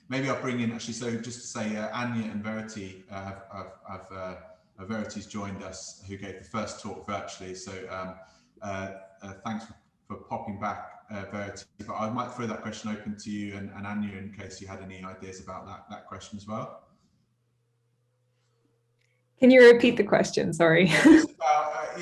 Maybe I'll bring in, actually, so just to say, Anya and Verity, Verity's joined us, who gave the first talk virtually. So thanks for popping back, Verity. But I might throw that question open to you and Anya in case you had any ideas about that question as well. Can you repeat the question? Sorry. It's about,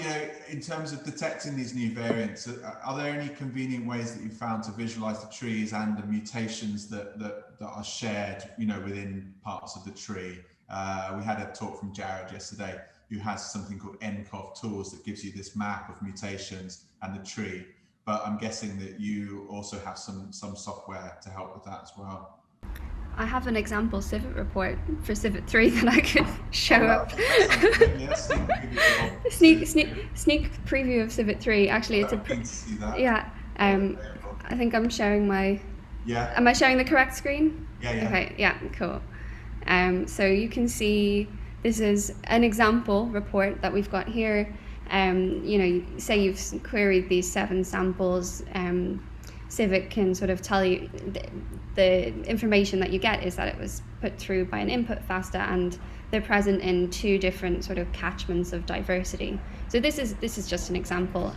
in terms of detecting these new variants, are there any convenient ways that you found to visualize the trees and the mutations that are shared, within parts of the tree? We had a talk from Jared yesterday, who has something called NCOV tools that gives you this map of mutations and the tree. But I'm guessing that you also have some software to help with that as well. I have an example Civic report for Civic 3 that I could show up. Sneak preview of Civic 3. Actually, it's I think I'm sharing my. Yeah. Am I sharing the correct screen? Yeah. Okay. Yeah. Cool. So you can see this is an example report that we've got here. Say you've queried these 7 samples. Civic can sort of tell you the information that you get is that it was put through by an input FASTA, and they're present in 2 different sort of catchments of diversity. So this is just an example.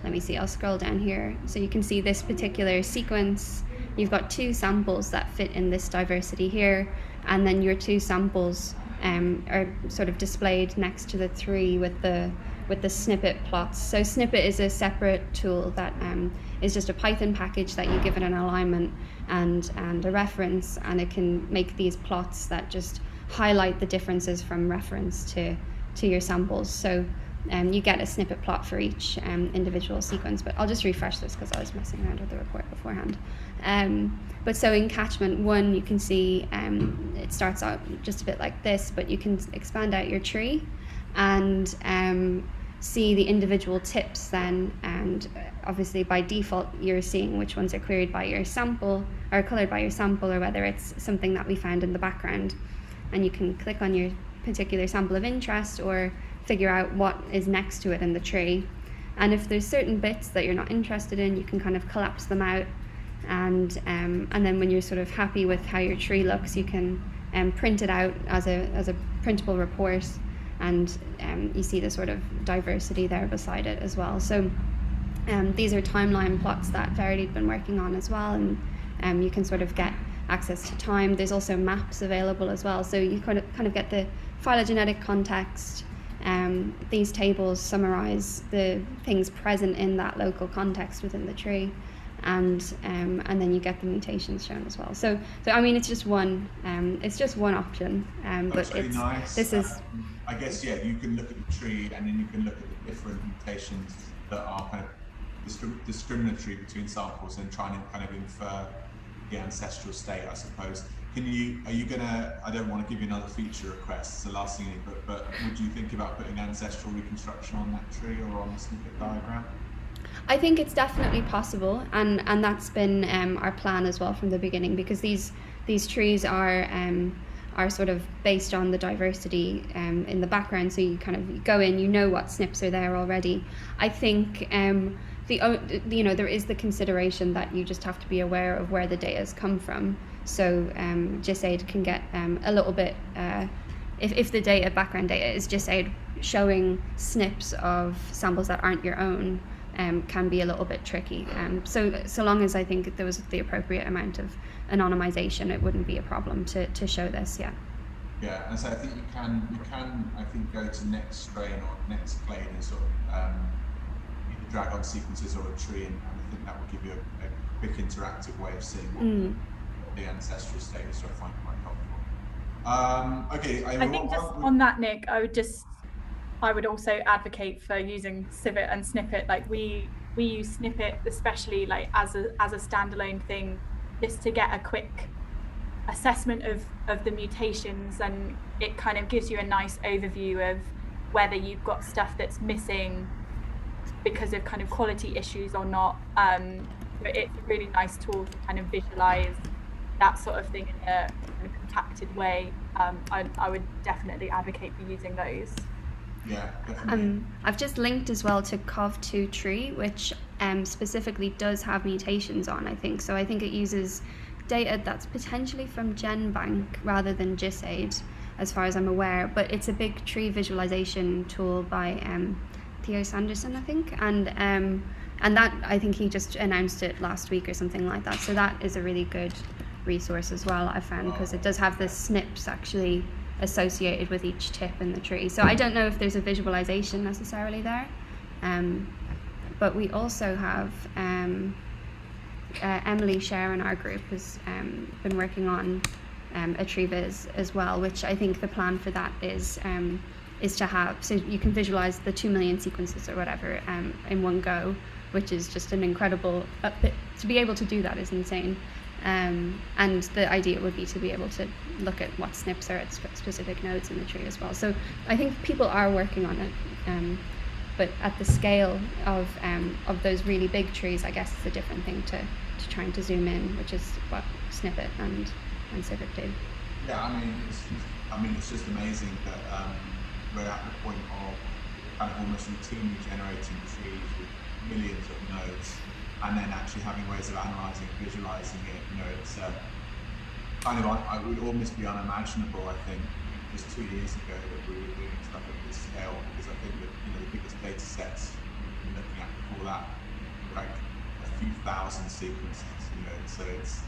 Let me see, I'll scroll down here. So you can see this particular sequence. You've got 2 samples that fit in this diversity here, and then your 2 samples are sort of displayed next to the 3 with the snippet plots. So snippet is a separate tool that is just a Python package that you give it an alignment and a reference, and it can make these plots that just highlight the differences from reference to your samples. So you get a snippet plot for each individual sequence, but I'll just refresh this because I was messing around with the report beforehand. But so in catchment 1, you can see it starts out just a bit like this, but you can expand out your tree and see the individual tips then, and obviously by default you're seeing which ones are queried by your sample or colored by your sample, or whether it's something that we found in the background, and you can click on your particular sample of interest or figure out what is next to it in the tree. And if there's certain bits that you're not interested in, you can kind of collapse them out, and then when you're sort of happy with how your tree looks, you can print it out as a printable report, and you see the sort of diversity there beside it as well. So these are timeline plots that Verity's been working on as well, and you can sort of get access to time. There's also maps available as well, so you kind of get the phylogenetic context. These tables summarize the things present in that local context within the tree, and then you get the mutations shown as well. So I mean, it's just one option, but really nice. This is. I guess, yeah, you can look at the tree and then you can look at the different mutations that are kind of discriminatory between samples and trying to kind of infer the ancestral state, I suppose. Are you gonna, I don't want to give you another feature request, it's the last thing, but would you think about putting ancestral reconstruction on that tree or on the snippet diagram? I think it's definitely possible, and that's been our plan as well from the beginning, because these trees are sort of based on the diversity in the background, so you kind of go in, you know what SNPs are there already. I think there is the consideration that you just have to be aware of where the data has come from. So GISAID can get a little bit, if the background data is GISAID showing SNPs of samples that aren't your own, can be a little bit tricky. So long as I think there was the appropriate amount of anonymization, it wouldn't be a problem to show this. Yeah, and so I think you can I think go to next strain or next clade and sort of either drag on sequences or a tree, and I think that will give you a quick interactive way of seeing what the ancestral state is. So I find quite helpful. Okay, I think just on that, Nick, I would also advocate for using Civic and Snippet. Like we use Snippet especially like as a standalone thing, just to get a quick assessment of the mutations, and it kind of gives you a nice overview of whether you've got stuff that's missing because of kind of quality issues or not. But it's a really nice tool to kind of visualize that sort of thing in a kind of compacted way. I would definitely advocate for using those. Yeah, definitely. I've just linked as well to COV2 tree, which specifically does have mutations on, I think. So I think it uses data that's potentially from GenBank rather than GISAID, as far as I'm aware, but it's a big tree visualization tool by Theo Sanderson, I think, and that, I think he just announced it last week or something like that. So that is a really good resource as well, I found, because it does have the SNPs actually associated with each tip in the tree. So I don't know if there's a visualization necessarily there, but we also have Emily Scher in our group has been working on a tree viz as well, which I think the plan for that is to have, so you can visualize the 2 million sequences or whatever in one go, which is just an incredible, to be able to do that is insane. And the idea would be to be able to look at what SNPs are at specific nodes in the tree as well. So I think people are working on it, but at the scale of those really big trees, I guess it's a different thing to trying to zoom in, which is what Snippet and Civic do. Yeah, I mean, it's just amazing that we're at the point of kind of almost routinely generating trees with millions of nodes, and then actually having ways of analysing and visualising it. You know, it's kind of, it would almost be unimaginable, I think, just 2 years ago that we were doing stuff at this scale, because I think that, you know, the biggest data sets we've been looking at before that were like a few thousand sequences, you know, so it's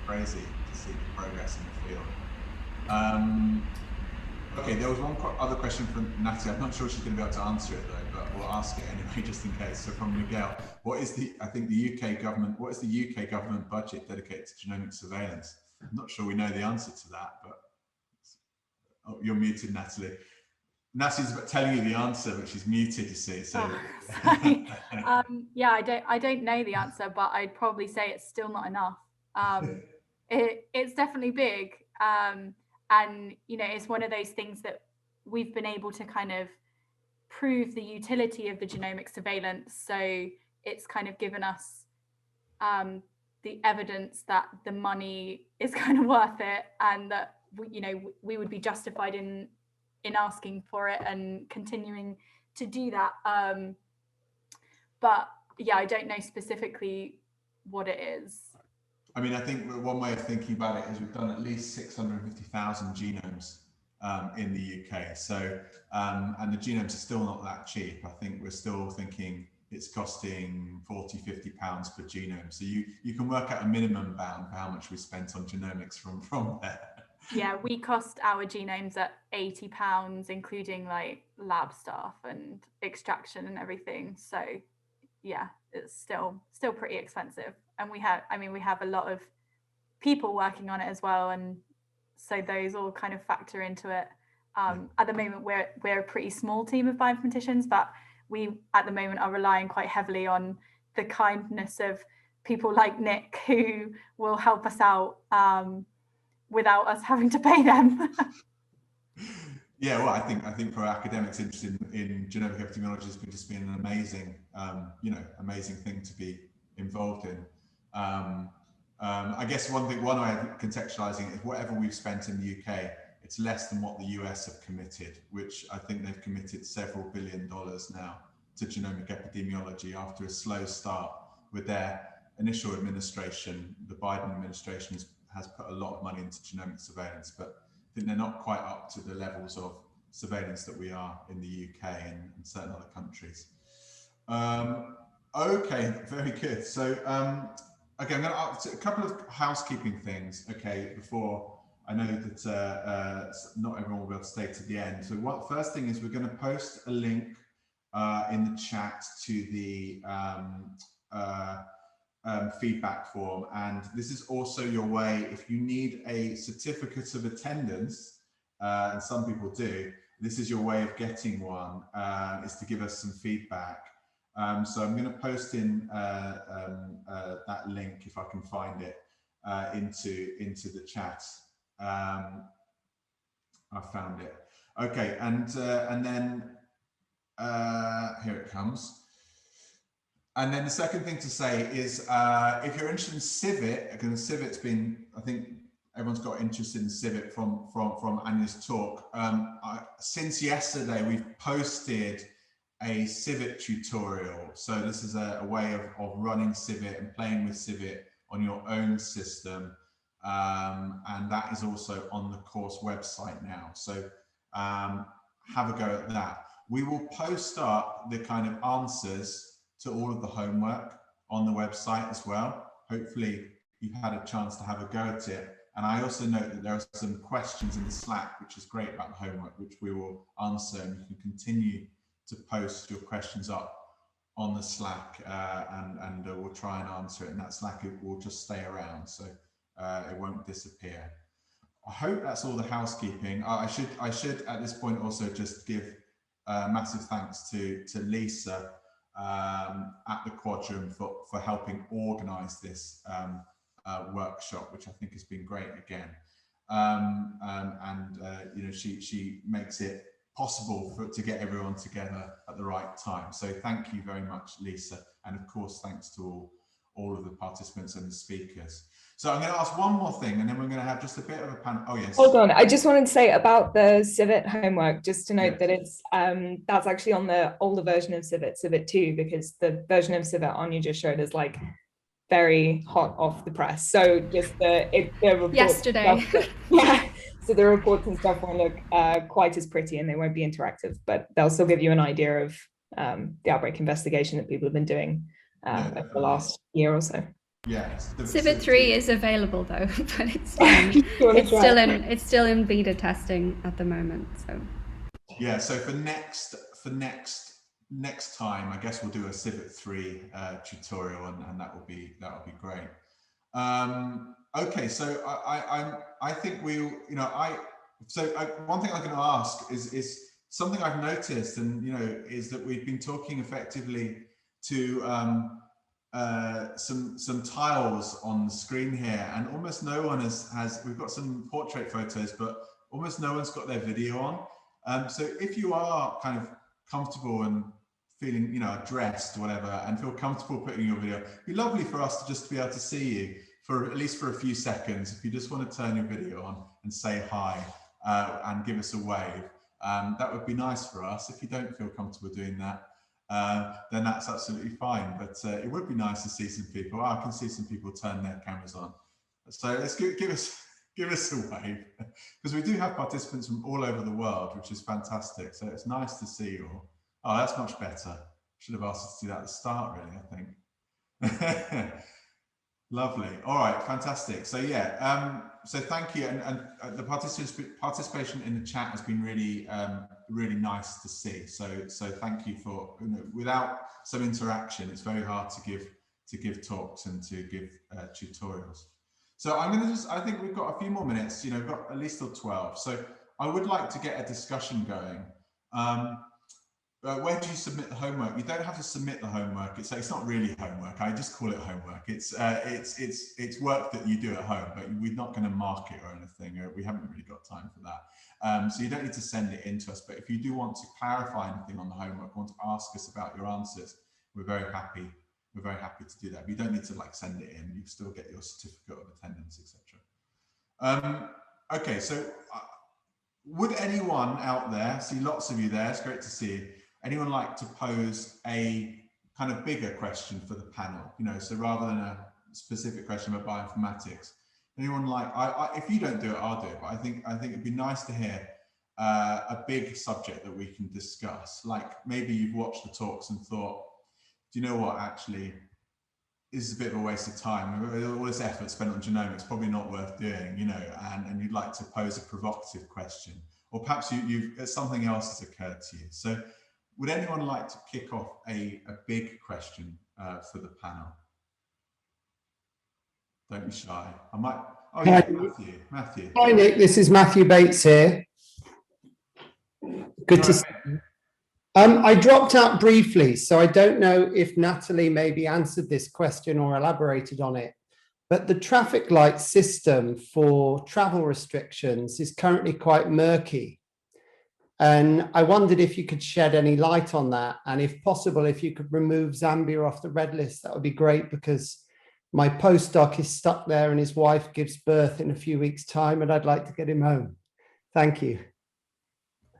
crazy to see the progress in the field. Okay, there was one other question from Natalie. I'm not sure she's going to be able to answer it though, but we'll ask it anyway, just in case. So from Miguel, what is the UK government budget dedicated to genomic surveillance? I'm not sure we know the answer to that, but you're muted, Natalie. Natalie's telling you the answer, but she's muted, you see. So yeah, I don't know the answer, but I'd probably say it's still not enough. It's definitely big. And, you know, it's one of those things that we've been able to kind of prove the utility of the genomic surveillance. So it's kind of given us the evidence that the money is kind of worth it, and that, you know, we would be justified in asking for it and continuing to do that. But yeah, I don't know specifically what it is. I mean, I think one way of thinking about it is we've done at least 650,000 genomes in the UK. So, and the genomes are still not that cheap. I think we're still thinking it's costing 40, 50 pounds per genome. So you can work out a minimum bound for how much we spent on genomics from there. Yeah, we cost our genomes at £80, including like lab staff and extraction and everything. So yeah, it's still pretty expensive. And we have a lot of people working on it as well, and so those all kind of factor into it. At the moment, we're a pretty small team of bioinformaticians, but we at the moment are relying quite heavily on the kindness of people like Nick, who will help us out without us having to pay them. Yeah, well, I think for academics interested in genomic epidemiology, it's just been an amazing, amazing thing to be involved in. I guess one way of contextualizing it is whatever we've spent in the UK, it's less than what the US have committed, which I think they've committed several $1 billion now to genomic epidemiology after a slow start with their initial administration. The Biden administration has put a lot of money into genomic surveillance, but I think they're not quite up to the levels of surveillance that we are in the UK and certain other countries. Okay, very good. So, okay, I'm going to ask a couple of housekeeping things, okay, before I know that not everyone will be able to stay to the end. So first thing is we're going to post a link in the chat to the feedback form, and this is also your way, if you need a certificate of attendance, and some people do, this is your way of getting one, is to give us some feedback. So I'm going to post in that link, if I can find it, into the chat. I found it. Okay, and then here it comes. And then the second thing to say is, if you're interested in Civic, because Civic's been, I think everyone's got interested in Civic from Anya's talk. Since yesterday, we've posted a Civic tutorial. So this is a way of running Civic and playing with Civic on your own system. And that is also on the course website now. So have a go at that. We will post up the kind of answers to all of the homework on the website as well. Hopefully you've had a chance to have a go at it. And I also note that there are some questions in the Slack, which is great about the homework, which we will answer, and you can continue to post your questions up on the Slack, and we'll try and answer it in that Slack. It will just stay around, so it won't disappear. I hope that's all the housekeeping. I should at this point also just give massive thanks to Lisa at the Quadrum for helping organise this workshop, which I think has been great again. You know, she makes it possible to get everyone together at the right time. So thank you very much, Lisa. And of course, thanks to all of the participants and the speakers. So I'm going to ask one more thing, and then we're going to have just a bit of a panel. Oh, yes. Hold on. I just wanted to say about the Civic homework, just to note that it's that's actually on the older version of Civic, Civic 2, because the version of Civic Anya just showed is like very hot off the press. So just the reports yesterday. Yeah. So the reports and stuff won't look quite as pretty, and they won't be interactive, but they'll still give you an idea of the outbreak investigation that people have been doing over the last year or so. Yes. Civic 3 is available though, but it's still in beta testing at the moment. So yeah, so for next time, I guess we'll do a Civic 3 tutorial, and that will be great. Okay, so I think we'll, you know, one thing I'm going to ask is something I've noticed, and you know, is that we've been talking effectively to some tiles on the screen here, and almost no one has we've got some portrait photos, but almost no one's got their video on. So if you are kind of comfortable and feeling, you know, dressed or whatever, and feel comfortable putting your video, it'd be lovely for us to just be able to see you for at least for a few seconds. If you just want to turn your video on and say hi and give us a wave, that would be nice for us. If you don't feel comfortable doing that, then that's absolutely fine. But it would be nice to see some people. Oh, I can see some people turn their cameras on. So let's give us a wave, because we do have participants from all over the world, which is fantastic. So it's nice to see you all. Oh, that's much better. Should have asked us to do that at the start, really, I think. Lovely. All right, fantastic. So yeah, so thank you, and the participation in the chat has been really, really nice to see. So thank you for, you know, without some interaction, it's very hard to give talks and to give tutorials. So I'm going to I think we've got a few more minutes. You know, we've got at least till 12. So I would like to get a discussion going. Where do you submit the homework? You don't have to submit the homework. It's not really homework. I just call it homework. It's work that you do at home, but we're not going to mark it or anything. We haven't really got time for that. So you don't need to send it in to us. But if you do want to clarify anything on the homework, want to ask us about your answers, we're very happy. We're very happy to do that. But you don't need to like send it in. You still get your certificate of attendance, etc. Okay, so would anyone out there, I see lots of you there, it's great to see you. Anyone like to pose a kind of bigger question for the panel? You know, so rather than a specific question about bioinformatics, anyone like? If you don't do it, I'll do it. But I think it'd be nice to hear a big subject that we can discuss. Like maybe you've watched the talks and thought, do you know what? Actually, this is a bit of a waste of time. All this effort spent on genomics probably not worth doing. You know, and you'd like to pose a provocative question, or perhaps something else has occurred to you. So. Would anyone like to kick off a big question for the panel? Don't be shy. I might. Oh yeah, Matthew. Hi Nick, this is Matthew Bates here. Good to see you. I dropped out briefly, so I don't know if Natalie maybe answered this question or elaborated on it. But the traffic light system for travel restrictions is currently quite murky. And I wondered if you could shed any light on that. And if possible, if you could remove Zambia off the red list, that would be great, because my postdoc is stuck there and his wife gives birth in a few weeks' time, and I'd like to get him home. Thank you.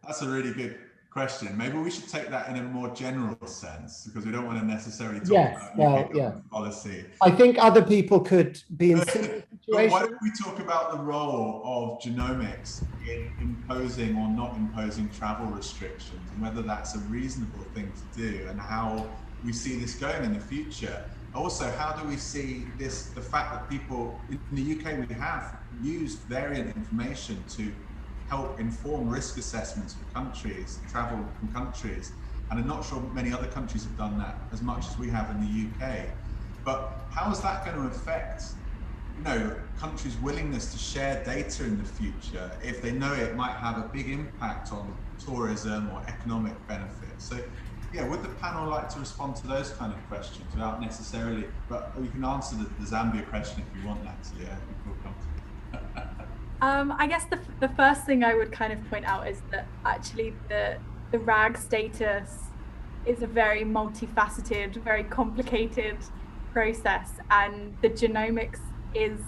That's a really good question. Maybe we should take that in a more general sense, because we don't want to necessarily talk about UK government policy. I think other people could be in similar situations. But why don't we talk about the role of genomics in imposing or not imposing travel restrictions, and whether that's a reasonable thing to do, and how we see this going in the future. Also, how do we see this, the fact that people in the UK, we have used variant information to help inform risk assessments for countries, travel from countries, and I'm not sure many other countries have done that as much as we have in the UK. But how is that going to affect, you know, countries' willingness to share data in the future if they know it might have a big impact on tourism or economic benefits? So, yeah, would the panel like to respond to those kind of questions without necessarily, but you can answer the Zambia question if you want, Natalie. I think we'll come to it. I guess the first thing I would kind of point out is that actually the RAG status is a very multifaceted, very complicated process, and the genomics is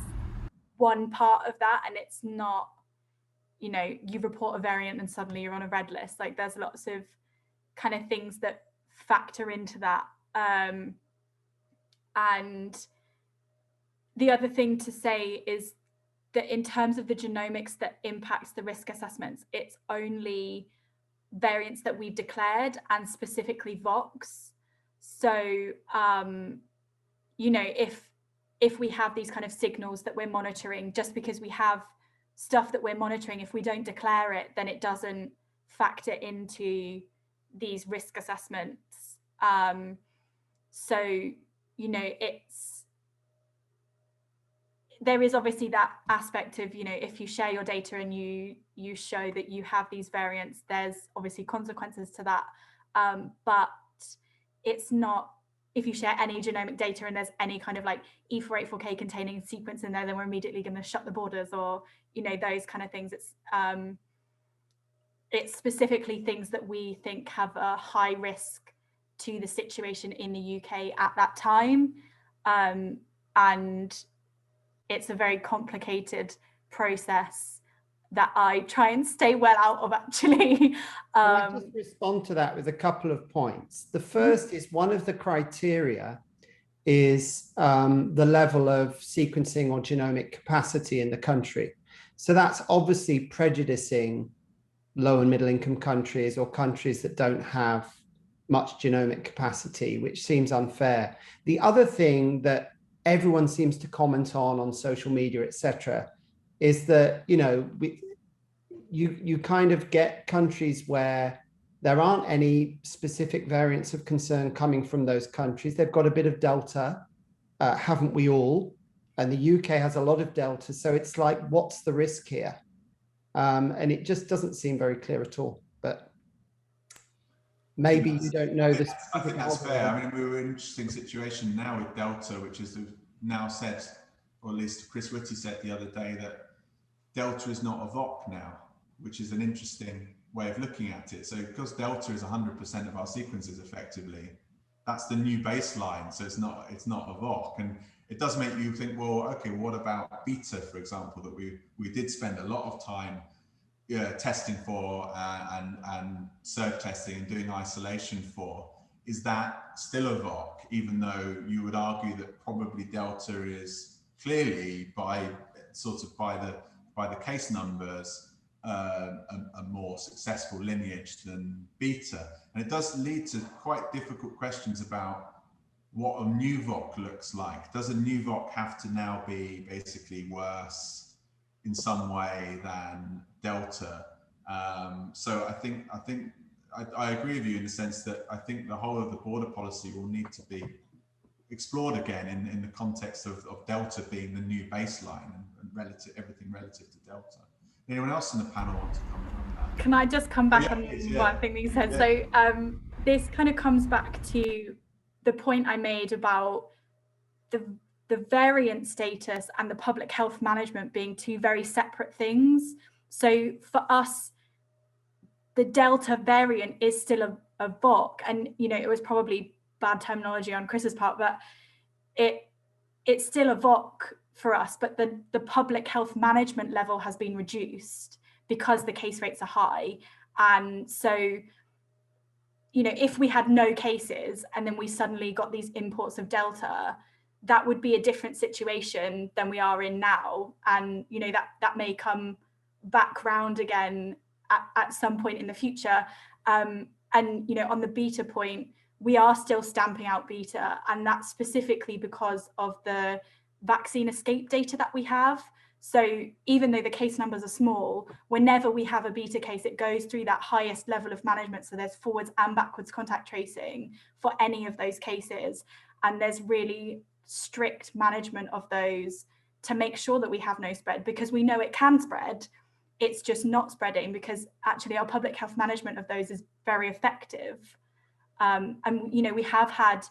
one part of that, and it's not, you know, you report a variant and suddenly you're on a red list. Like, there's lots of kind of things that factor into that. And the other thing to say is that in terms of the genomics that impacts the risk assessments, it's only variants that we've declared, and specifically VOX. So, you know, if we have these kind of signals that we're monitoring, just because we have stuff that we're monitoring, if we don't declare it, then it doesn't factor into these risk assessments. So, you know, there is obviously that aspect of, you know, if you share your data and you show that you have these variants, there's obviously consequences to that. But it's not, if you share any genomic data and there's any kind of like E484K containing sequence in there, then we're immediately going to shut the borders, or, you know, those kind of things. It's specifically things that we think have a high risk to the situation in the UK at that time. And it's a very complicated process that I try and stay well out of, actually. Can I just respond to that with a couple of points? The first is, one of the criteria is the level of sequencing or genomic capacity in the country. So that's obviously prejudicing low and middle income countries, or countries that don't have much genomic capacity, which seems unfair. The other thing that everyone seems to comment on social media, etc., is that, you know, you kind of get countries where there aren't any specific variants of concern coming from those countries. They've got a bit of Delta, haven't we all? And the UK has a lot of Delta. So it's like, what's the risk here? And it just doesn't seem very clear at all. But maybe you don't know this. I think that's fair. I mean, we're in an interesting situation now with Delta, which is now said, or at least Chris Whitty said the other day, that Delta is not a VOC now, which is an interesting way of looking at it. So because Delta is 100% of our sequences effectively, that's the new baseline. So it's not a VOC. And it does make you think, well, okay, what about Beta, for example, that we did spend a lot of time testing for and surge testing and doing isolation for. Is that still a VOC, even though you would argue that probably Delta is clearly by the case numbers a more successful lineage than Beta? And it does lead to quite difficult questions about what a new VOC looks like. Does a new VOC have to now be basically worse in some way than Delta? So I think I agree with you in the sense that I think the whole of the border policy will need to be explored again in the context of Delta being the new baseline and everything relative to Delta. Anyone else in the panel want to comment on that? Can I just come back on one thing that you said? Yeah. So this kind of comes back to the point I made about the variant status and the public health management being two very separate things. So for us, the Delta variant is still a VOC, and, you know, it was probably bad terminology on Chris's part, but it's still a VOC for us, but the public health management level has been reduced because the case rates are high. And so you know, if we had no cases and then we suddenly got these imports of Delta, that would be a different situation than we are in now. And, you know, that may come back round again at some point in the future. And, you know, on the beta point, we are still stamping out beta, and that's specifically because of the vaccine escape data that we have. So even though the case numbers are small, whenever we have a beta case, it goes through that highest level of management. So there's forwards and backwards contact tracing for any of those cases. And there's really strict management of those to make sure that we have no spread, because we know it can spread. It's just not spreading because actually our public health management of those is very effective. And, you know, we have had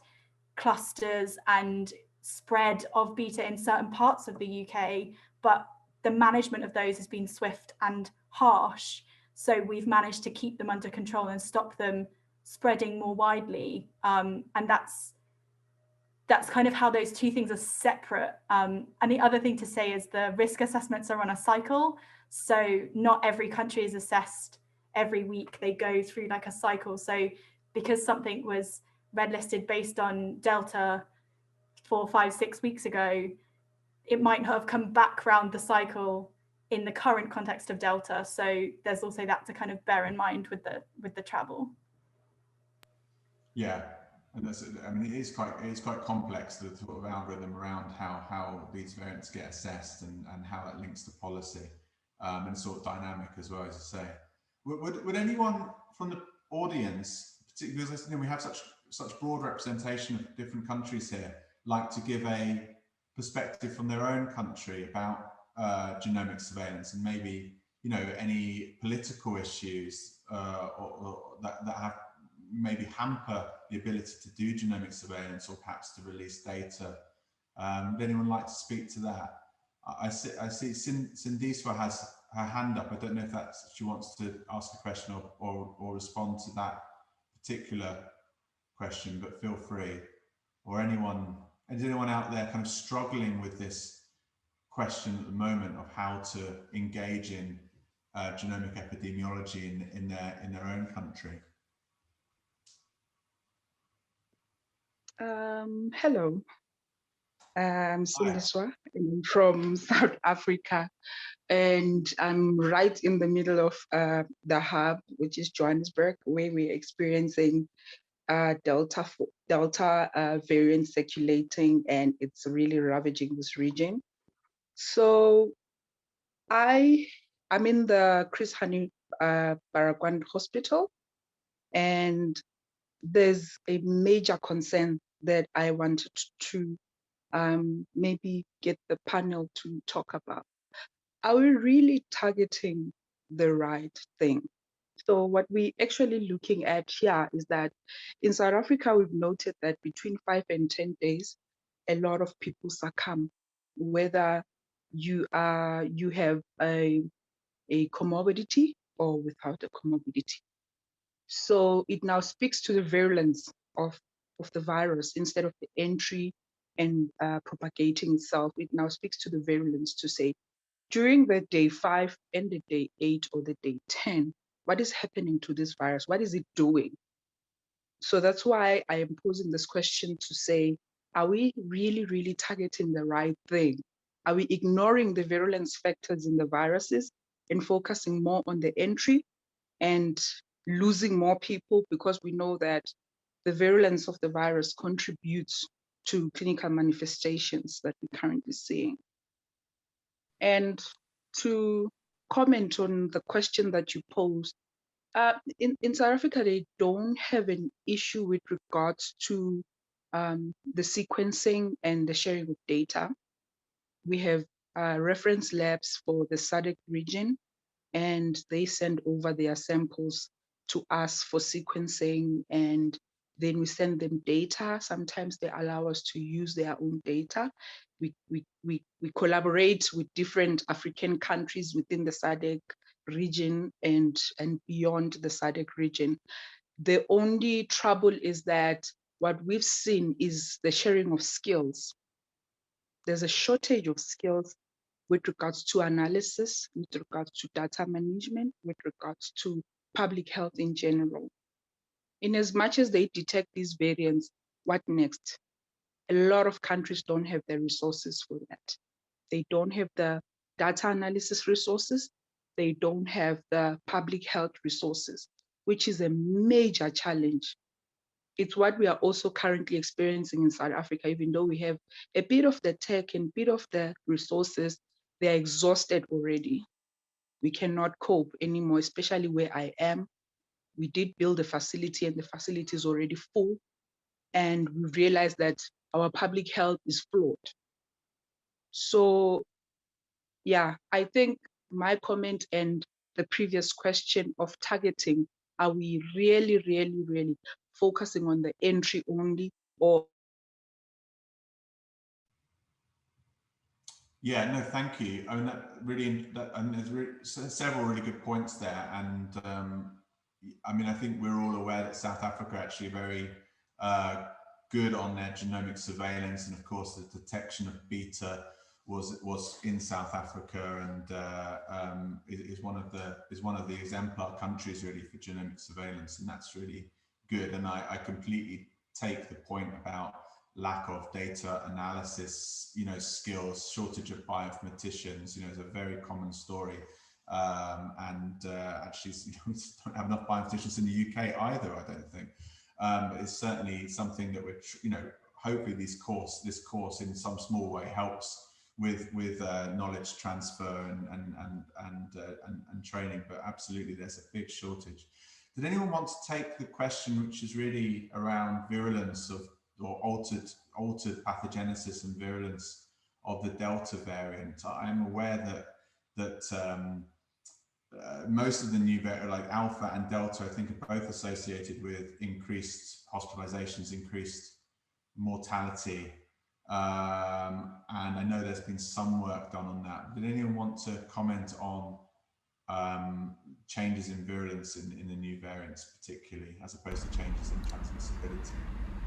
clusters and spread of beta in certain parts of the UK, but the management of those has been swift and harsh. So we've managed to keep them under control and stop them spreading more widely. And that's kind of how those two things are separate. And the other thing to say is the risk assessments are on a cycle. So not every country is assessed every week. They go through like a cycle. So because something was red listed based on Delta 4, 5, 6 weeks ago, it might not have come back round the cycle in the current context of Delta. So there's also that to kind of bear in mind with the travel. Yeah, and that's, I mean, it is quite complex, the sort of algorithm around how these variants get assessed and how that links to policy, and sort of dynamic as well, as I say. Would anyone from the audience, particularly because, you know, we have such broad representation of different countries here, like to give a perspective from their own country about genomic surveillance, and maybe, you know, any political issues or that have maybe hamper the ability to do genomic surveillance, or perhaps to release data? Would anyone like to speak to that? I see Sindiswa has her hand up. I don't know if she wants to ask a question or respond to that particular question, but feel free. Or is anyone out there kind of struggling with this question at the moment of how to engage in genomic epidemiology in their own country? Hello, I'm Sindiswa from South Africa, and I'm right in the middle of the hub, which is Johannesburg, where we're experiencing Delta variant circulating, and it's really ravaging this region. So I'm in the Chris Hani Baragwanath Hospital, and there's a major concern that I wanted to maybe get the panel to talk about. Are we really targeting the right thing? So what we're actually looking at here is that in South Africa, we've noted that between 5 and 10 days, a lot of people succumb, whether you have a comorbidity or without a comorbidity. So it now speaks to the virulence of the virus instead of the entry and propagating itself. It now speaks to the virulence to say, during the day 5 and the day 8 or the day 10, what is happening to this virus? What is it doing? So that's why I am posing this question to say, are we really, really targeting the right thing? Are we ignoring the virulence factors in the viruses and focusing more on the entry and losing more people, because we know that the virulence of the virus contributes to clinical manifestations that we're currently seeing? And to comment on the question that you posed, in South Africa, they don't have an issue with regards to the sequencing and the sharing of data. We have reference labs for the SADC region, and they send over their samples to us for sequencing, and then we send them data. Sometimes they allow us to use their own data. We collaborate with different African countries within the SADC region and beyond the SADC region. The only trouble is that what we've seen is the sharing of skills. There's a shortage of skills with regards to analysis, with regards to data management, with regards to public health in general. In as much as they detect these variants, what next? A lot of countries don't have the resources for that. They don't have the data analysis resources. They don't have the public health resources, which is a major challenge. It's what we are also currently experiencing in South Africa, even though we have a bit of the tech and a bit of the resources, they're exhausted already. We cannot cope anymore, especially where I am. We did build a facility and the facility is already full. And we realized that our public health is flawed. So yeah, I think my comment and the previous question of targeting, are we really, really, really focusing on the entry only, or? Yeah, no, thank you. I mean, there's several really good points there. And I mean, I think we're all aware that South Africa actually very good on their genomic surveillance. And of course, the detection of beta was in South Africa, and is one of the exemplar countries really for genomic surveillance, and that's really good. And I completely take the point about lack of data analysis, skills, shortage of bioinformaticians, is a very common story. Actually, we don't have enough bioinformaticians in the UK either, I don't think. But it's certainly something that we're, hopefully this course in some small way helps with knowledge transfer and training. But absolutely, there's a big shortage. Did anyone want to take the question, which is really around virulence of, or altered pathogenesis and virulence of the Delta variant? I'm aware that most of the new variants, like Alpha and Delta, I think are both associated with increased hospitalizations, increased mortality. And I know there's been some work done on that. Did anyone want to comment on changes in virulence in the new variants, particularly, as opposed to changes in transmissibility?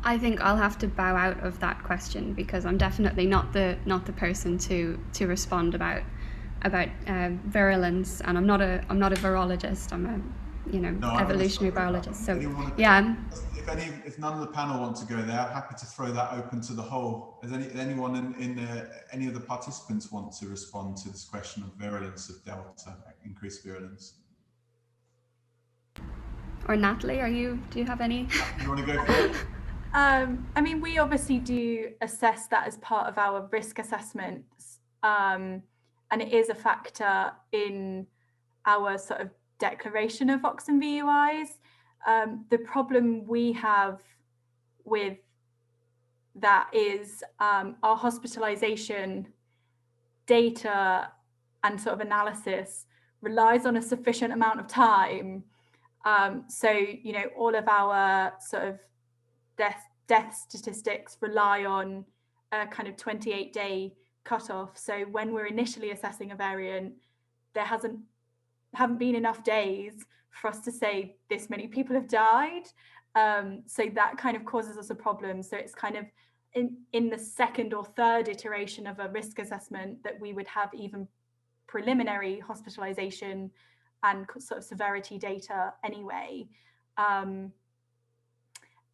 I think I'll have to bow out of that question because I'm definitely not the person to respond about virulence, and I'm not a virologist. I'm a evolutionary biologist. So yeah. If none of the panel want to go there, I'm happy to throw that open to the whole. Does anyone any of the participants want to respond to this question of virulence of Delta, increased virulence? Or Natalie, do you have any? You want to go for it? I mean, we obviously do assess that as part of our risk assessments, and it is a factor in our sort of declaration of VOX and VUIs. The problem we have with that is our hospitalization data and sort of analysis relies on a sufficient amount of time. So, all of our sort of death statistics rely on a kind of 28-day cutoff. So when we're initially assessing a variant, there haven't been enough days for us to say this many people have died. So that kind of causes us a problem. So it's kind of in the second or third iteration of a risk assessment that we would have even preliminary hospitalization and sort of severity data anyway.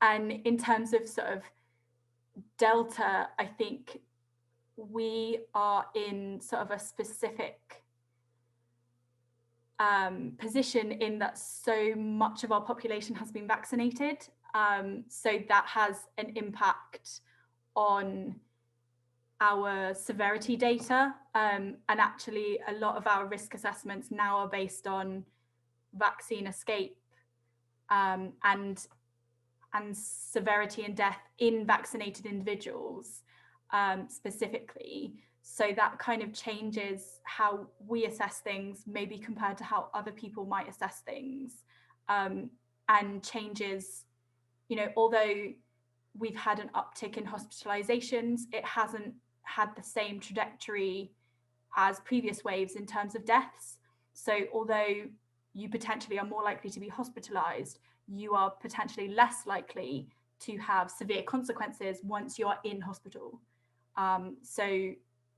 And in terms of sort of Delta, I think we are in sort of a specific position in that so much of our population has been vaccinated. So that has an impact on our severity data. And actually a lot of our risk assessments now are based on vaccine escape and severity and death in vaccinated individuals specifically. So that kind of changes how we assess things, maybe compared to how other people might assess things, and changes, although we've had an uptick in hospitalizations, it hasn't had the same trajectory as previous waves in terms of deaths. So although you potentially are more likely to be hospitalized, you are potentially less likely to have severe consequences once you are in hospital. So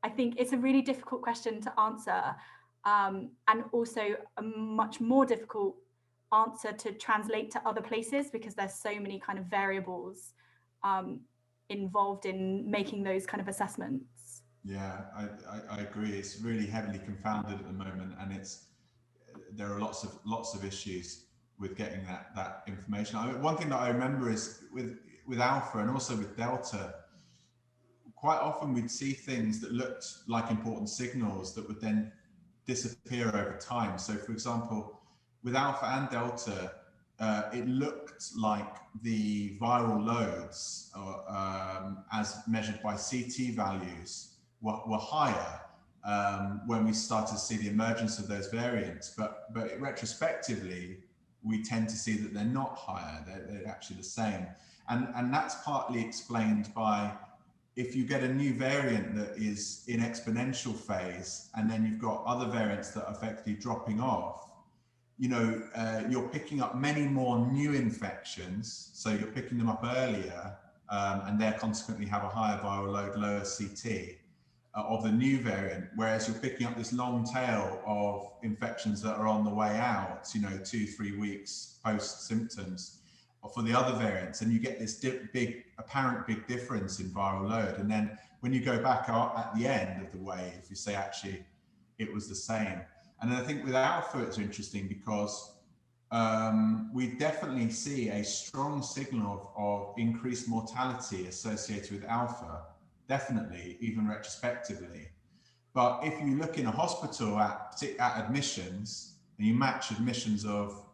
I think it's a really difficult question to answer, and also a much more difficult answer to translate to other places because there's so many kind of variables involved in making those kind of assessments. Yeah, I agree. It's really heavily confounded at the moment, and there are lots of issues with getting that information. One thing that I remember is with Alpha and also with Delta, quite often we'd see things that looked like important signals that would then disappear over time. So, for example, with Alpha and Delta, it looked like the viral loads, as measured by CT values, were higher when we started to see the emergence of those variants. But retrospectively, we tend to see that they're not higher; they're actually the same, and that's partly explained by, if you get a new variant that is in exponential phase, and then you've got other variants that are effectively dropping off, you're picking up many more new infections. So you're picking them up earlier, and they consequently have a higher viral load, lower CT of the new variant. Whereas you're picking up this long tail of infections that are on the way out, 2-3 weeks post symptoms for the other variants, and you get this apparent big difference in viral load. And then when you go back at the end of the wave, you say actually it was the same. And then I think with Alpha it's interesting because we definitely see a strong signal of increased mortality associated with Alpha, definitely, even retrospectively. But if you look in a hospital at admissions and you match admissions of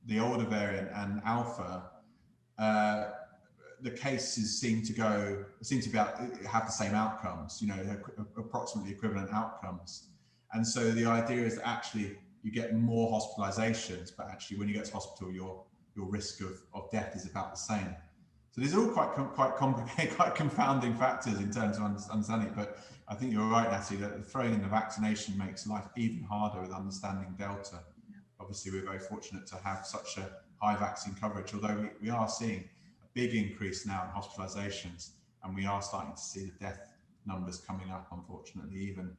the older variant and Alpha, the cases seem to have the same outcomes, approximately equivalent outcomes. And so the idea is that actually you get more hospitalizations, but actually when you get to hospital, your risk of death is about the same. So these are all quite complicated, quite confounding factors in terms of understanding it. But I think you're right, Natty, that throwing in the vaccination makes life even harder with understanding Delta. Obviously, we're very fortunate to have such a high vaccine coverage, although we are seeing a big increase now in hospitalizations, and we are starting to see the death numbers coming up, unfortunately, even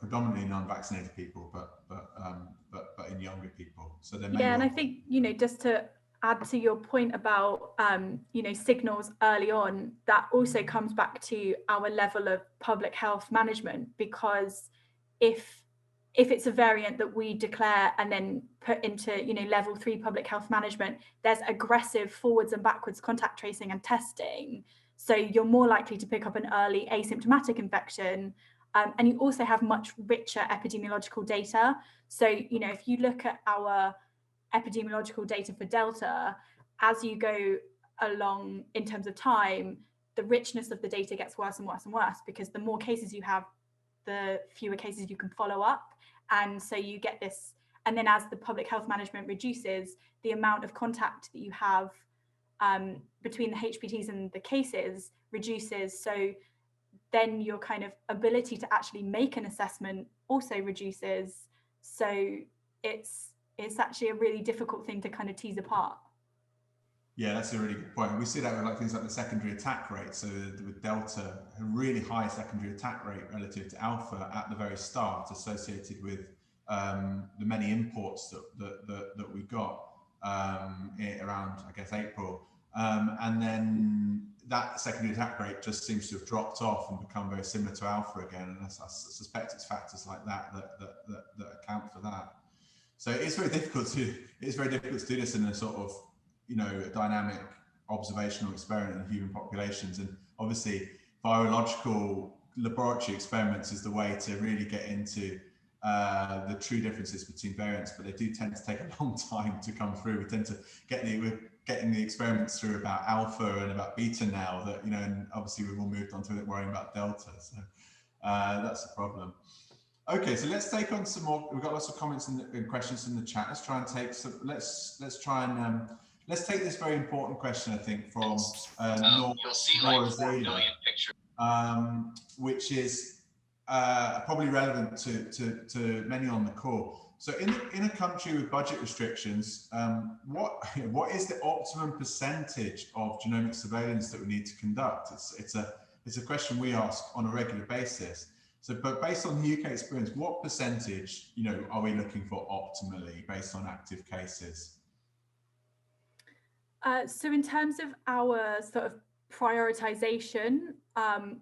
predominantly non-vaccinated people, but in younger people. So there may and I think just to add to your point about signals early on, that also comes back to our level of public health management, because if it's a variant that we declare and then put into level 3 public health management, there's aggressive forwards and backwards contact tracing and testing, so you're more likely to pick up an early asymptomatic infection, and you also have much richer epidemiological data. So if you look at our epidemiological data for Delta, as you go along in terms of time, the richness of the data gets worse and worse and worse, because the more cases you have, the fewer cases you can follow up. And so you get this, and then as the public health management reduces, the amount of contact that you have between the HPTs and the cases reduces. So then your kind of ability to actually make an assessment also reduces. So it's actually a really difficult thing to kind of tease apart. Yeah, that's a really good point. We see that with things like the secondary attack rate. So with Delta, a really high secondary attack rate relative to Alpha at the very start, associated with the many imports that we got around, I guess, April. And then that secondary attack rate just seems to have dropped off and become very similar to Alpha again. And I suspect it's factors like that account for that. So it's very difficult to do this in a sort of a dynamic observational experiment in human populations. And obviously virological laboratory experiments is the way to really get into the true differences between variants, but they do tend to take a long time to come through. We tend to we're getting the experiments through about Alpha and about Beta now, that and obviously we've all moved on to worrying about Delta. So that's the problem. Okay, so let's take on some more. We've got lots of comments and questions in the chat. Let's try and take some. Let's take this very important question, I think, from Nora Zeta, which is probably relevant to many on the call. So in a country with budget restrictions, what is the optimum percentage of genomic surveillance that we need to conduct? It's a question we ask on a regular basis. So, but based on the UK experience, what percentage, are we looking for optimally based on active cases? So in terms of our sort of prioritization,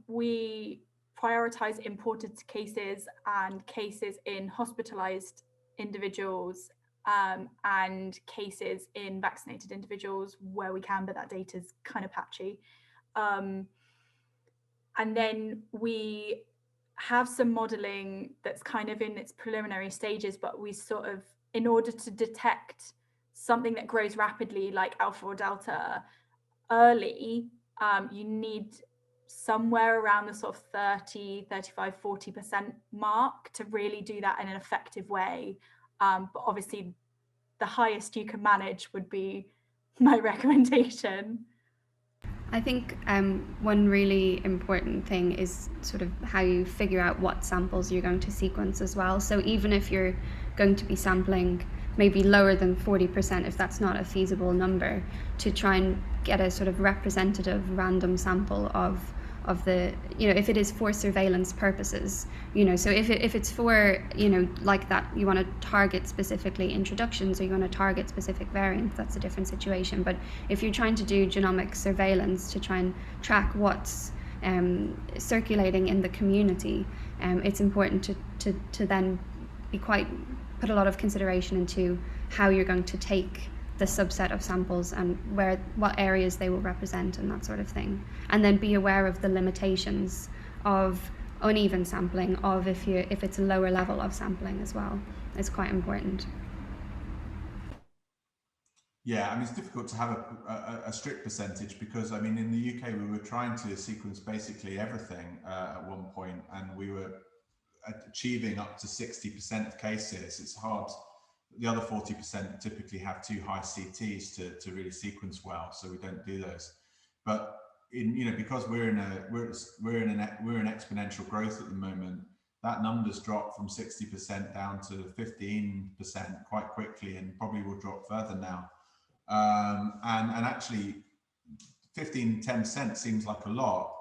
we prioritize imported cases and cases in hospitalized individuals and cases in vaccinated individuals where we can, but that data is kind of patchy. And then we have some modeling that's kind of in its preliminary stages, but we sort of, in order to detect something that grows rapidly like alpha or delta early, you need somewhere around the sort of 30, 35, 40% mark to really do that in an effective way. But obviously the highest you can manage would be my recommendation. I think one really important thing is sort of how you figure out what samples you're going to sequence as well. So even if you're going to be sampling maybe lower than 40%, if that's not a feasible number, to try and get a sort of representative random sample of the, if it is for surveillance purposes, so if it's for, like that, you want to target specifically introductions or you want to target specific variants, that's a different situation. But if you're trying to do genomic surveillance to try and track what's circulating in the community, it's important to then put a lot of consideration into how you're going to take the subset of samples and what areas they will represent and that sort of thing, and then be aware of the limitations of uneven sampling, of if it's a lower level of sampling as well. It's quite important. Yeah, I mean, it's difficult to have a strict percentage because, I mean, in the UK we were trying to sequence basically everything at one point, and we were achieving up to 60% of cases. It's hard. The other 40% typically have too high CTs to really sequence well, so we don't do those. But because we're in exponential growth at the moment, that number's dropped from 60% down to 15% quite quickly, and probably will drop further now. And actually, 10% seems like a lot,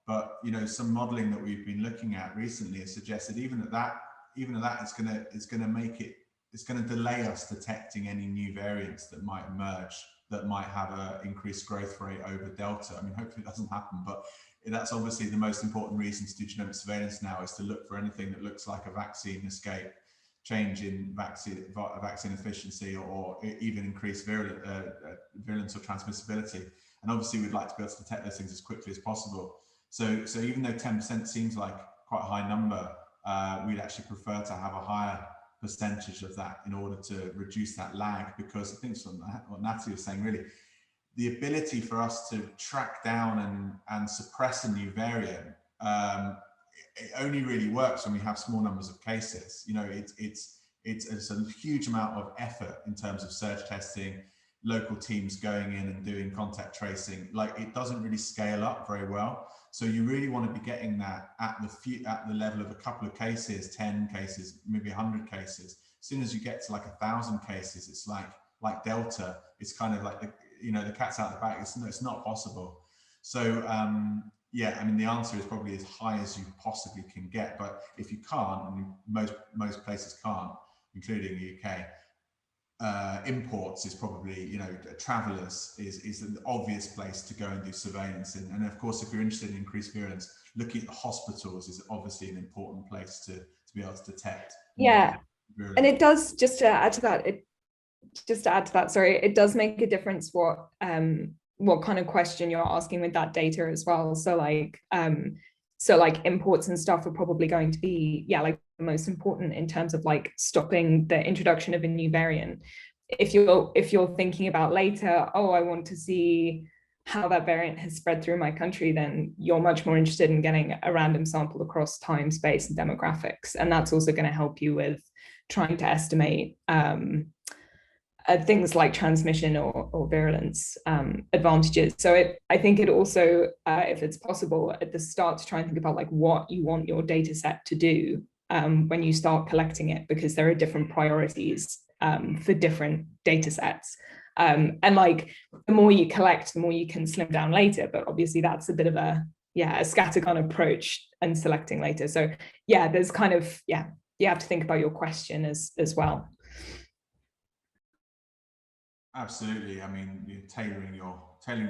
but some modelling that we've been looking at recently has suggested even at that it's going to delay us detecting any new variants that might emerge that might have an increased growth rate over Delta. I mean, hopefully it doesn't happen, but that's obviously the most important reason to do genomic surveillance now, is to look for anything that looks like a vaccine escape, change in vaccine efficiency, or even increased virulence or transmissibility. And obviously we'd like to be able to detect those things as quickly as possible. So even though 10% seems like quite a high number, we'd actually prefer to have a higher percentage of that in order to reduce that lag, because I think it's what Natalie was saying, really, the ability for us to track down and suppress a new variant, it only really works when we have small numbers of cases. It's a huge amount of effort in terms of surge testing, local teams going in and doing contact tracing. Like, it doesn't really scale up very well. So you really want to be getting that at the level of a couple of cases, 10 cases, maybe 100 cases. As soon as you get to like 1,000 cases, it's like Delta. It's kind of like the cat's out of the bag. It's not possible. So yeah, I mean, the answer is probably as high as you possibly can get. But if you can't, and most places can't, including the UK, imports is probably, travelers is an obvious place to go and do surveillance in. And of course, if you're interested in increased virulence, looking at the hospitals is obviously an important place to be able to detect. Yeah, virulence. And it does, just to add to that, sorry, it does make a difference what kind of question you're asking with that data as well. So like imports and stuff are probably going to be, like, the most important in terms of like stopping the introduction of a new variant. If you're thinking about later, I want to see how that variant has spread through my country, then you're much more interested in getting a random sample across time, space, and demographics. And that's also going to help you with trying to estimate things like transmission or virulence advantages. So I think it also, if it's possible at the start, to try and think about like what you want your data set to do when you start collecting it, because there are different priorities for different data sets. And like, the more you collect, the more you can slim down later. But obviously that's a bit of a scattergun approach and selecting later. So yeah, there's kind of, you have to think about your question as well. Absolutely. I mean, tailoring your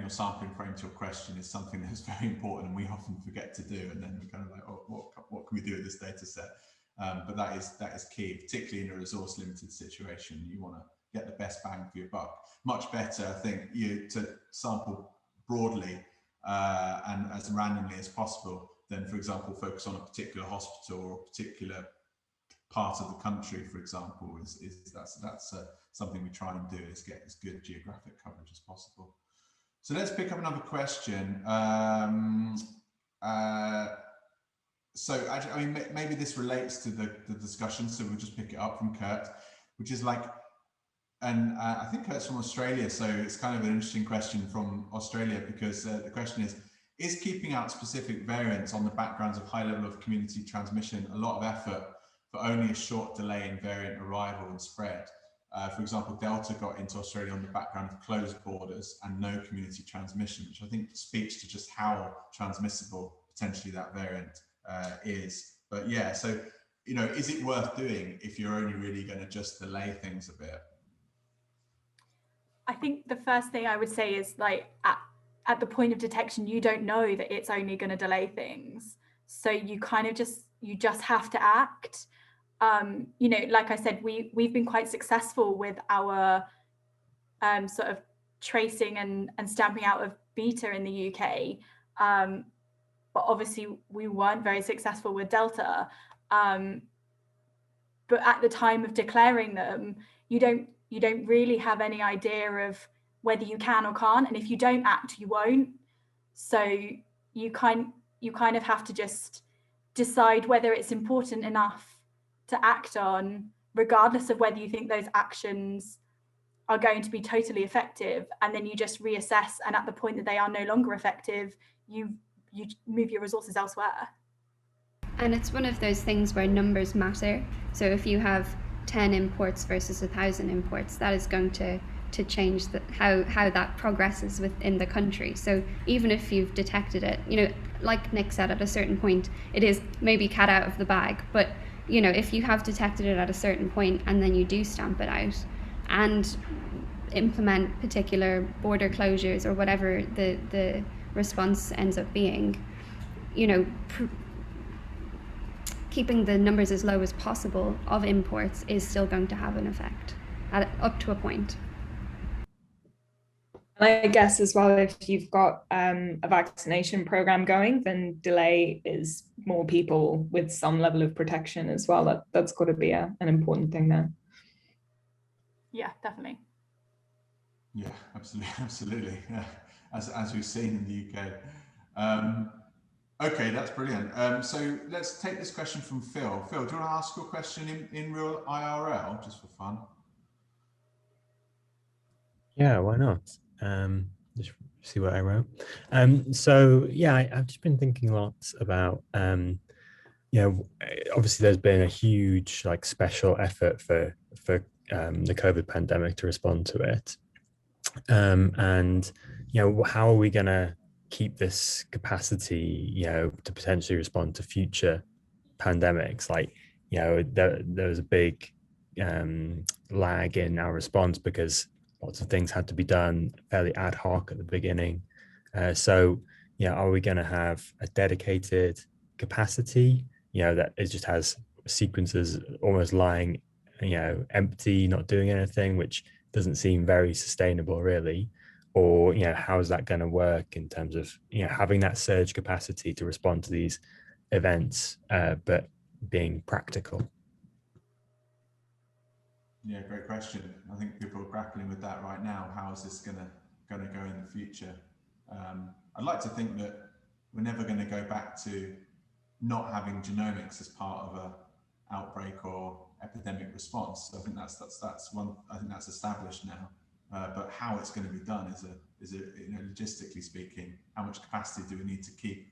sampling frame to your question is something that's very important, and we often forget to do. And then we're kind of like, oh, what can we do with this data set? But that is key, particularly in a resource limited situation. You want to get the best bang for your buck. Much better, I think, to sample broadly and as randomly as possible than, for example, focus on a particular hospital or a particular part of the country, for example. That's something we try and do, is get as good geographic coverage as possible. So let's pick up another question. So actually, I mean, maybe this relates to the discussion, so we'll just pick it up from Kurt, which is like, and I think Kurt's from Australia, so it's kind of an interesting question from Australia, because the question is keeping out specific variants on the backgrounds of high level of community transmission a lot of effort for only a short delay in variant arrival and spread? For example, Delta got into Australia on the background of closed borders and no community transmission, which I think speaks to just how transmissible potentially that variant is. But yeah, so, is it worth doing if you're only really going to just delay things a bit? I think the first thing I would say is, like, at the point of detection, you don't know that it's only going to delay things. So you kind of just have to act. Like I said, we've been quite successful with our sort of tracing and stamping out of beta in the UK. But obviously we weren't very successful with Delta. But at the time of declaring them, you don't really have any idea of whether you can or can't. And if you don't act, you won't. So you kind of have to just decide whether it's important enough to act on, regardless of whether you think those actions are going to be totally effective. And then you just reassess, and at the point that they are no longer effective, you move your resources elsewhere. And it's one of those things where numbers matter. So if you have 10 imports versus 1,000 imports, that is going to change how that progresses within the country. So even if you've detected it, like Nick said, at a certain point, it is maybe cat out of the bag. But if you have detected it at a certain point and then you do stamp it out and implement particular border closures or whatever the response ends up being, keeping the numbers as low as possible of imports is still going to have an effect up to a point. And I guess as well, if you've got a vaccination program going, then delay is more people with some level of protection as well. That's got to be an important thing there. Yeah, definitely. Yeah, absolutely. Yeah. As we've seen in the UK. Okay, that's brilliant. So let's take this question from Phil. Phil, do you want to ask your question in real IRL, just for fun? Yeah, why not? Just see what I wrote. So yeah, I've just been thinking a lot about, obviously there's been a huge special effort for the COVID pandemic to respond to it. And how are we going to keep this capacity, to potentially respond to future pandemics? There was a big lag in our response because lots of things had to be done fairly ad hoc at the beginning. So are we going to have a dedicated capacity, that it just has sequences almost lying, empty, not doing anything, which doesn't seem very sustainable really? Or, how is that going to work in terms of, having that surge capacity to respond to these events, but being practical? Yeah, great question. I think people are grappling with that right now. How is this going to go in the future? I'd like to think that we're never going to go back to not having genomics as part of a outbreak or epidemic response. So I think that's one. I think that's established now. But how it's going to be done is a logistically speaking, how much capacity do we need to keep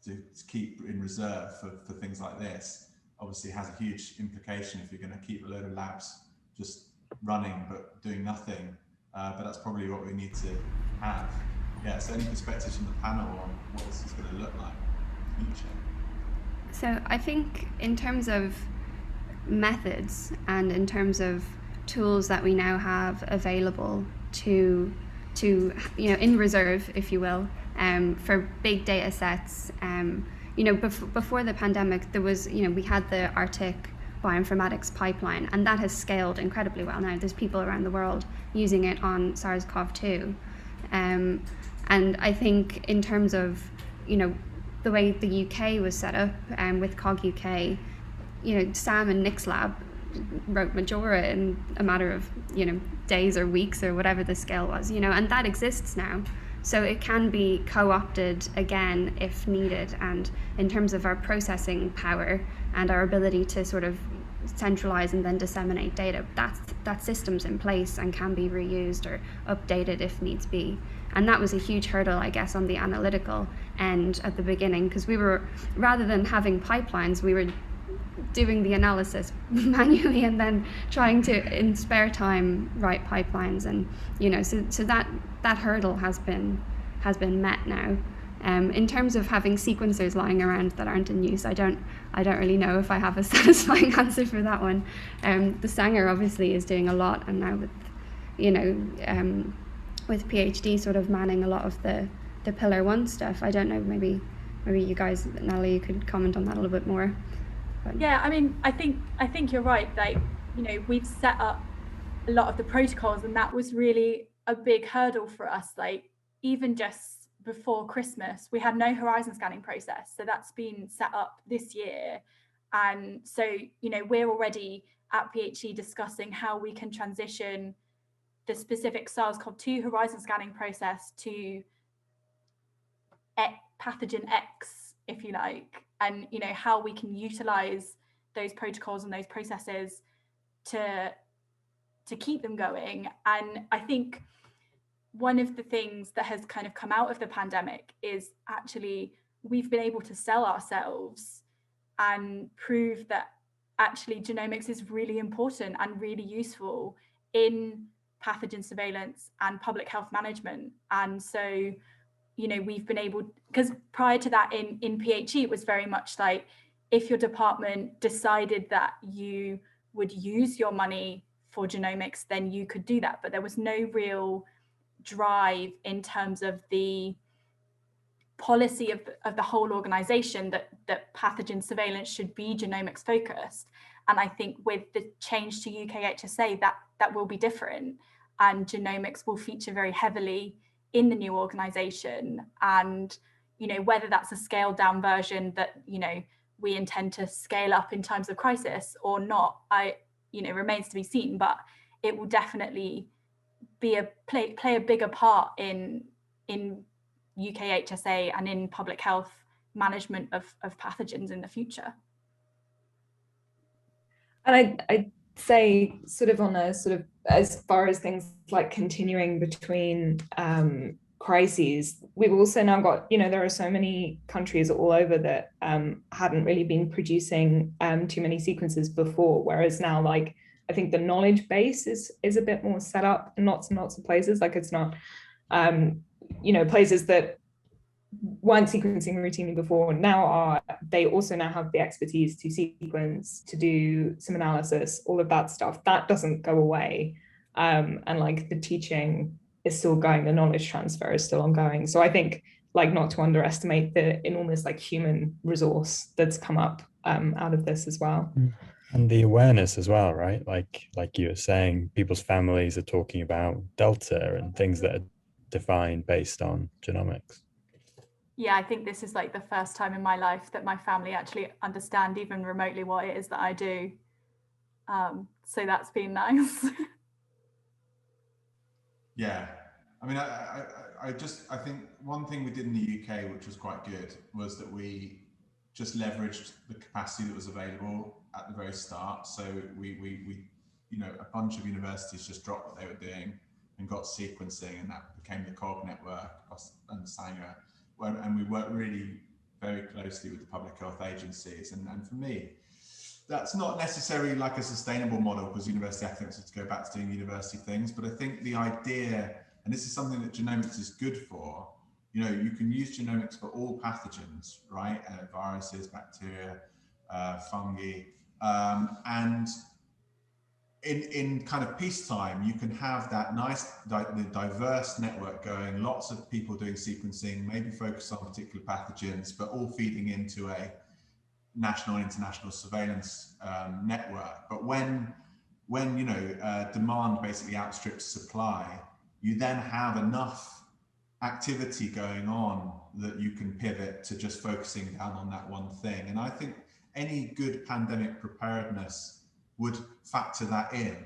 in reserve for things like this? Obviously, has a huge implication if you're going to keep a load of labs just running but doing nothing. But that's probably what we need to have. Yeah. So any perspectives from the panel on what this is going to look like in the future? So I think in terms of methods and in terms of tools that we now have available to in reserve, if you will, for big data sets. Before the pandemic, there was, we had the ARTIC bioinformatics pipeline, and that has scaled incredibly well now. There's people around the world using it on SARS-CoV-2. And I think in terms of, the way the UK was set up with COG UK, Sam and Nick's lab wrote Majora in a matter of, days or weeks or whatever the scale was, and that exists now. So it can be co-opted again if needed. And in terms of our processing power and our ability to sort of centralize and then disseminate data, that system's in place and can be reused or updated if needs be. And that was a huge hurdle, I guess, on the analytical end at the beginning, because we were, rather than having pipelines, we were doing the analysis manually and then trying to, in spare time, write pipelines. And so that hurdle has been met now. In terms of having sequencers lying around that aren't in use, I don't really know if I have a satisfying answer for that one. The Sanger obviously is doing a lot, and now with PhD sort of manning a lot of the Pillar 1 stuff. I don't know, maybe you guys, Natalie, you could comment on that a little bit more. But yeah, I think you're right. Like, we've set up a lot of the protocols, and that was really a big hurdle for us. Like, even just before Christmas, we had no horizon scanning process. So that's been set up this year. And so, we're already at PhD discussing how we can transition the specific SARS-CoV-2 horizon scanning process to pathogen X, if you like, and how we can utilize those protocols and those processes to keep them going. And I think one of the things that has kind of come out of the pandemic is actually we've been able to sell ourselves and prove that actually genomics is really important and really useful in pathogen surveillance and public health management. And so, we've been able, because prior to that in PhD, it was very much like, if your department decided that you would use your money for genomics, then you could do that. But there was no real drive in terms of the policy of the whole organization that pathogen surveillance should be genomics focused. And I think with the change to UKHSA, that will be different, and genomics will feature very heavily in the new organization. And whether that's a scaled down version that we intend to scale up in times of crisis or not, remains to be seen. But it will definitely be play a bigger part in UKHSA and in public health management of pathogens in the future. And I'd say sort of on a sort of, as far as things like continuing between crises, we've also now got, there are so many countries all over that hadn't really been producing too many sequences before, whereas now, like, I think the knowledge base is a bit more set up in lots and lots of places. Like, it's not, places that weren't sequencing routinely before now they also now have the expertise to sequence, to do some analysis, all of that stuff. That doesn't go away. And like, the teaching is still going, the knowledge transfer is still ongoing. So I think, like, not to underestimate the enormous like human resource that's come up out of this as well. And the awareness as well, right? Like you were saying, people's families are talking about Delta and things that are defined based on genomics. Yeah, I think this is like the first time in my life that my family actually understand even remotely what it is that I do. So that's been nice. Yeah, I mean, I think one thing we did in the UK, which was quite good, was that we just leveraged the capacity that was available at the very start. So we a bunch of universities just dropped what they were doing and got sequencing, and that became the COG network and Sanger. And we worked really very closely with the public health agencies. And for me, that's not necessarily like a sustainable model, because university academics have to go back to doing university things. But I think the idea, and this is something that genomics is good for, you can use genomics for all pathogens, right? Viruses, bacteria, fungi. And in kind of peacetime, you can have that nice diverse network going, lots of people doing sequencing, maybe focus on particular pathogens, but all feeding into a national and international surveillance network. But when you know, demand basically outstrips supply, you then have enough activity going on that you can pivot to just focusing down on that one thing. And I think any good pandemic preparedness would factor that in,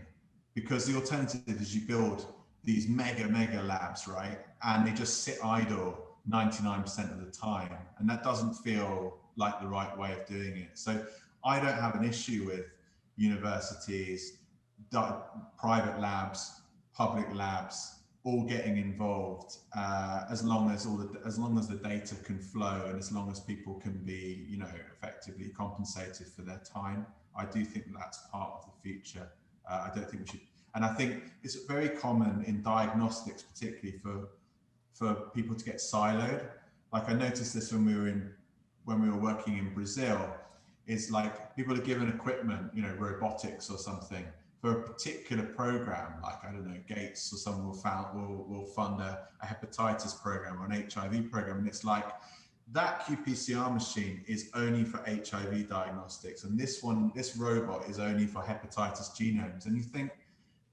because the alternative is you build these mega labs, right? And they just sit idle 99% of the time. And that doesn't feel like the right way of doing it. So I don't have an issue with universities, private labs, public labs, all getting involved, as long as the data can flow and as long as people can be, you know, effectively compensated for their time. I do think that's part of the future. I don't think we should, and I think it's very common in diagnostics, particularly for people to get siloed. Like I noticed this when we were working in Brazil, is like people are given equipment, you know, robotics or something for a particular program, like, I don't know, Gates or someone will fund a hepatitis program or an HIV program. And it's like, that qPCR machine is only for HIV diagnostics. And this robot is only for hepatitis genomes. And you think,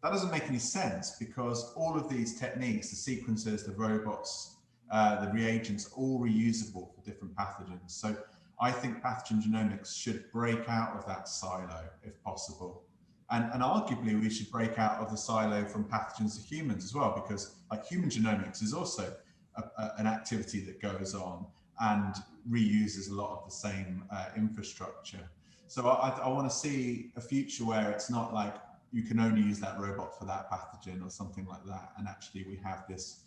that doesn't make any sense, because all of these techniques, the sequencers, the robots, the reagents, all reusable for different pathogens. So I think pathogen genomics should break out of that silo if possible. And arguably we should break out of the silo from pathogens to humans as well, because like human genomics is also an activity that goes on and reuses a lot of the same infrastructure. So I want to see a future where it's not like you can only use that robot for that pathogen or something like that, and actually we have this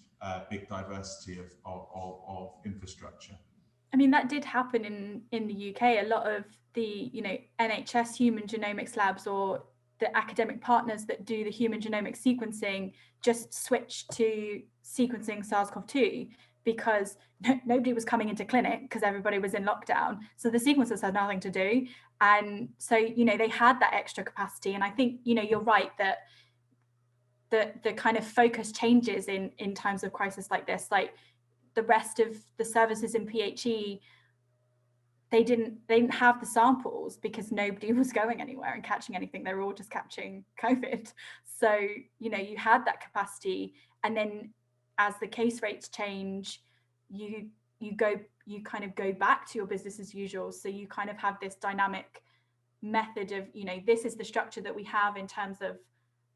big diversity of infrastructure. I mean, that did happen in the UK. A lot of the, you know, NHS human genomics labs or the academic partners that do the human genomic sequencing just switched to sequencing SARS-CoV-2 because nobody was coming into clinic because everybody was in lockdown. So the sequencers had nothing to do. And so, you know, they had that extra capacity. And I think, you know, you're right that the kind of focus changes in times of crisis like this. Like the rest of the services in PHE, they didn't have the samples because nobody was going anywhere and catching anything. They were all just catching COVID. So, you know, you had that capacity, and then as the case rates change, you kind of go back to your business as usual. So you kind of have this dynamic method of, you know, this is the structure that we have in terms of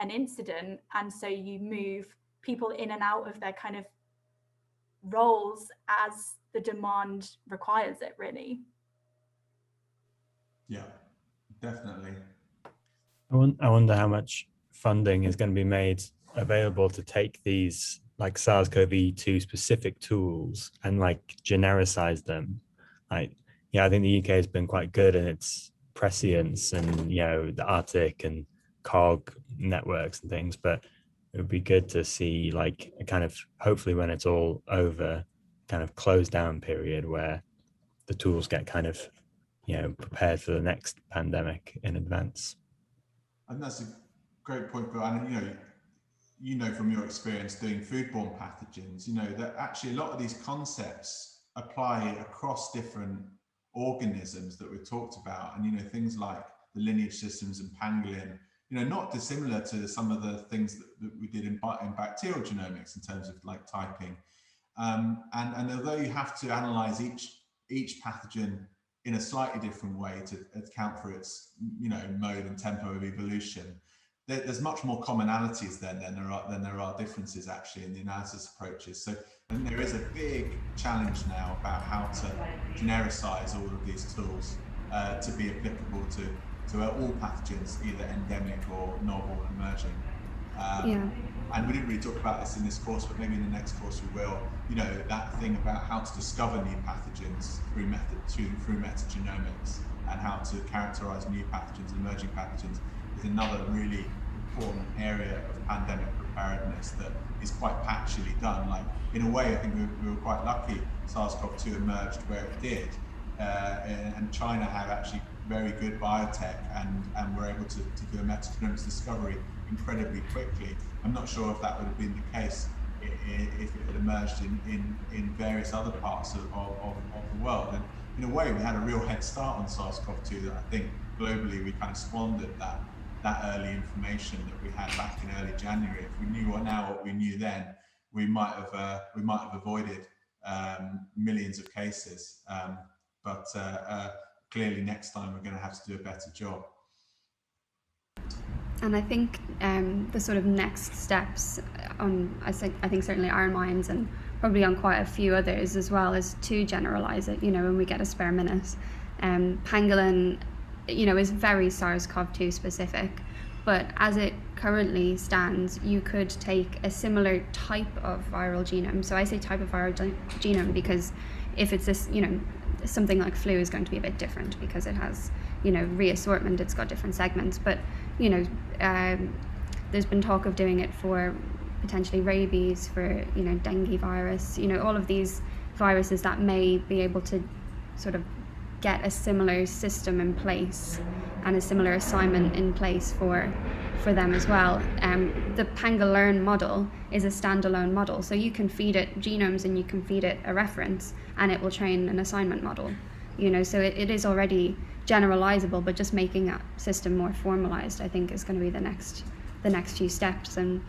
an incident, and so you move people in and out of their kind of roles as the demand requires it, really. Yeah, definitely. I wonder how much funding is going to be made available to take these like SARS-CoV-2 specific tools and like genericize them. Like, yeah, I think the UK has been quite good in its prescience and, you know, the ARTIC and COG networks and things, but it would be good to see like a kind of, hopefully when it's all over, kind of close down period where the tools get kind of, you know, prepared for the next pandemic in advance. And that's a great point, Bill. And you know from your experience doing foodborne pathogens, you know that actually a lot of these concepts apply across different organisms that we've talked about. And, you know, things like the lineage systems and pangolin, you know, not dissimilar to some of the things that we did in bacterial genomics in terms of like typing. And although you have to analyze each pathogen in a slightly different way to account for its, you know, mode and tempo of evolution, there's much more commonalities than there are differences actually in the analysis approaches. So and there is a big challenge now about how to genericize all of these tools to be applicable to all pathogens, either endemic or novel and emerging. And we didn't really talk about this in this course, but maybe in the next course we will. You know, that thing about how to discover new pathogens through metagenomics and how to characterize new pathogens and emerging pathogens is another really important area of pandemic preparedness that is quite patchily done. Like, in a way, I think we were quite lucky SARS-CoV-2 emerged where it did, and China had actually very good biotech and were able to do a metagenomics discovery incredibly quickly. I'm not sure if that would have been the case if it had emerged in various other parts of the world. And in a way, we had a real head start on SARS-CoV-2 that I think globally we kind of squandered that early information that we had back in early January. If we knew what we knew then, we might have avoided millions of cases. But clearly next time we're going to have to do a better job. And I think the sort of next steps on, I think certainly our minds and probably on quite a few others as well, is to generalize it, when we get a spare minute. Pangolin, is very SARS-CoV-2 specific, but as it currently stands, you could take a similar type of viral genome. So I say type of viral genome because if it's this, something like flu is going to be a bit different because it has, reassortment, it's got different segments. But, there's been talk of doing it for potentially rabies, for, dengue virus, all of these viruses that may be able to sort of get a similar system in place and a similar assignment in place for them as well. The Pangolin model is a standalone model, so you can feed it genomes and you can feed it a reference and it will train an assignment model. So it is already generalizable, but just making that system more formalized, I think, is going to be the next few steps. And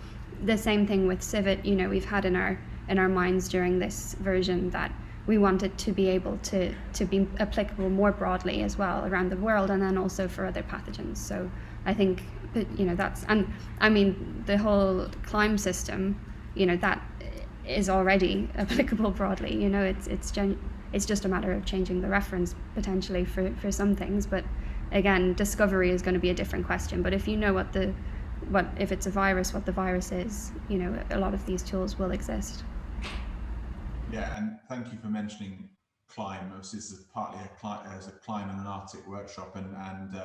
the same thing with Civic. We've had in our minds during this version that we want it to be able to be applicable more broadly as well around the world, and then also for other pathogens. So I think that, that's, and I mean the whole CLIMB system, that is already applicable broadly. It's just a matter of changing the reference potentially for some things. But again, discovery is going to be a different question. But if you know what if it's a virus, what the virus is, a lot of these tools will exist. Yeah, and thank you for mentioning CLIMB. This is partly as a CLIMB and an Arctic workshop, and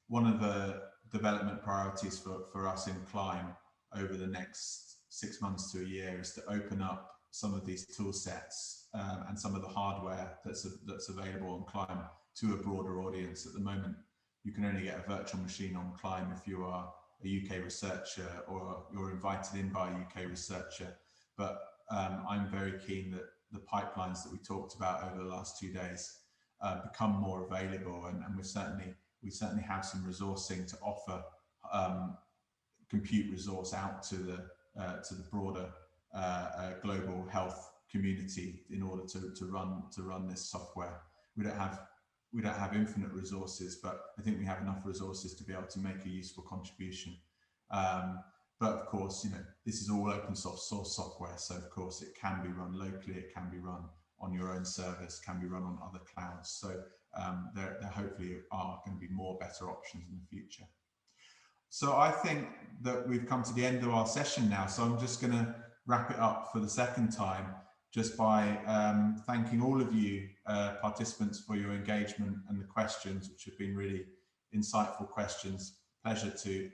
one of the development priorities for us in CLIMB over the next 6 months to a year is to open up some of these tool sets and some of the hardware that's available on CLIMB to a broader audience. At the moment, you can only get a virtual machine on CLIMB if you are a UK researcher or you're invited in by a UK researcher. But I'm very keen that the pipelines that we talked about over the last 2 days become more available, and we certainly have some resourcing to offer compute resource out to the broader global health community in order to run this software. We don't have infinite resources, but I think we have enough resources to be able to make a useful contribution. But of course, this is all open source software, so of course it can be run locally, it can be run on your own service, can be run on other clouds. So there hopefully are going to be more better options in the future. So I think that we've come to the end of our session now. So I'm just going to wrap it up for the second time, just by thanking all of you participants for your engagement and the questions, which have been really insightful questions. Pleasure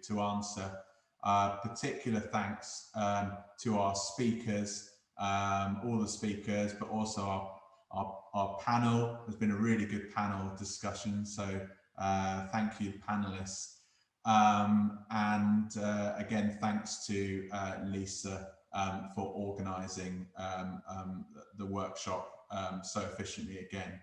to answer. Particular thanks to our speakers, all the speakers, but also our panel. There's been a really good panel discussion, so thank you, panelists. And again, thanks to Lisa for organising the workshop so efficiently again.